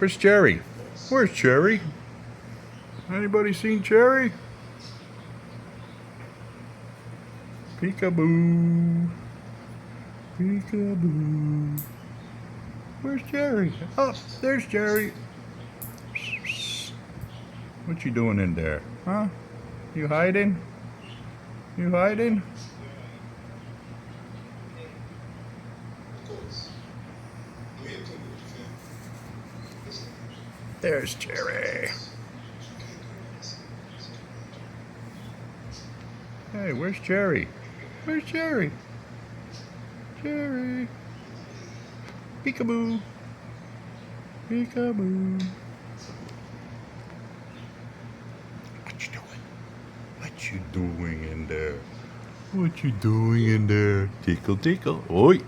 Where's Cherry? Where's Cherry? Anybody seen Cherry? Peekaboo. Peekaboo. Where's Cherry? Oh, there's Cherry. What you doing in there? Huh? You hiding? You hiding? There's Cherry. Hey, where's Cherry? Where's Cherry? Cherry. Peekaboo. Peekaboo. What you doing? What you doing in there? What you doing in there? Tickle, tickle. Oi.